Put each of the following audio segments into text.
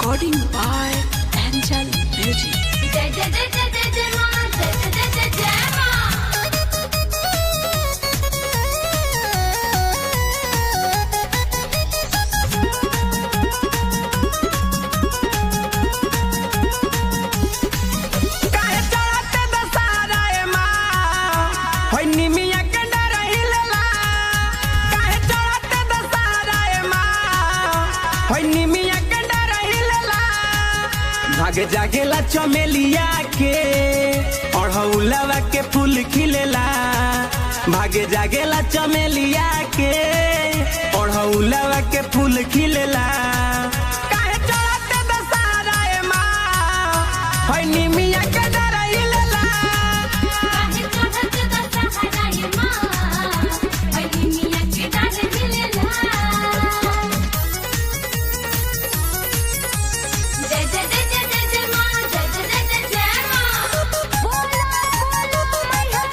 recording by Angel Music. जय जय जय जय जय जय मां, जय जय जय जय जय मां। काहे चढ़ते दशहरा ए मां, होय निमिया के डरहिलेला। काहे चढ़ते दशहरा ए मां, होय निमिया के डरहिलेला। भाग जागेला चमेलिया के अड़हुलवा के फूल खिलेला। भागे जागेला चमेलिया के अड़हुलवा के फूल खिलेला। काहे चढ़ते दशहरा ए मां, होय निमिया के डरहिलेला। काहे चढ़त दशहरा ए मां, होय निमिया के डरहिलेला। जय जय जय जय जय जय मां, जय जय जय जय जय मां। बोलो बोलो मैया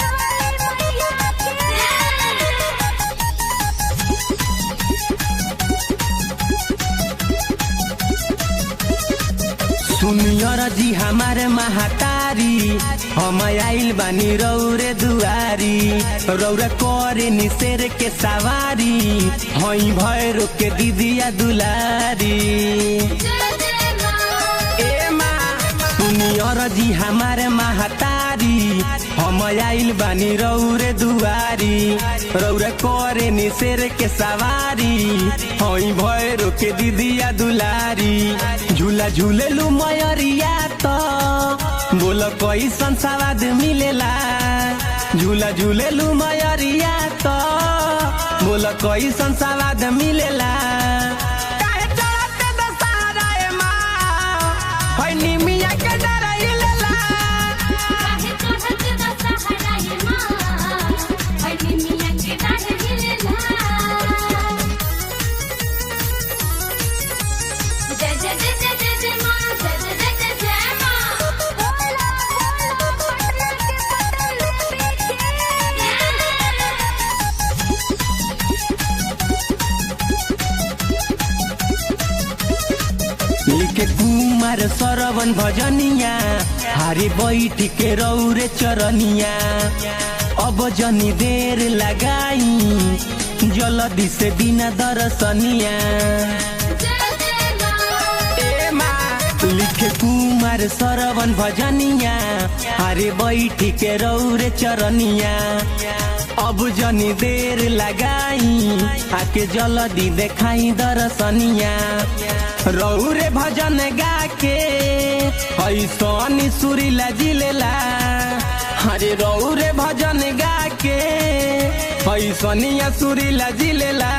मैया की सुनियर जी हमारे महातारी, हम आइल बानी रौरे दुआरी। रौरे करे निसेर के सवारी, हई भैरो के दीदिया दुलारी। जय जय मां। ए माँ सुनियर जी हमारे महातारी, हम आइल बानी रौरे दुआरी। रौरे करे निसेर के सवारी, हई भैरो के दीदिया दुलारी। झूला झूलेलू मयरिया तो बोल कैसन सवाद मिलेला। झूला झूलेलू मयरिया तो बोल कैसन सवाद मिलेला। काहे चढ़ते दशहरा ए मां, होय निमिया के डरहिलेला। काहे चढ़त दशहरा ए मां, होय निमिया के डरहिलेला। जय जय जय जय जय जय मां, जय जय जय जय जय मां। बोलो बोलो पटना के पटन देवी लिखे कुमार सरवन भजनिया, हारे बैठ के रौरे चरनिया। अब जनी देर लगाई, जल्दी से बिना दर्शनिया। जय जय मां। ए माँ लिखे कुमार सरवन भजनिया, हारे बैठ के रौरे चरनिया। अब जनी देर लगाई, आके जल्दी देखाई दर्शनिया। रौरे भजन गा के ऐसन सुरीला जिलेला। अरे रौरे भजन गा के ऐसनिया सुरीला जिलेला।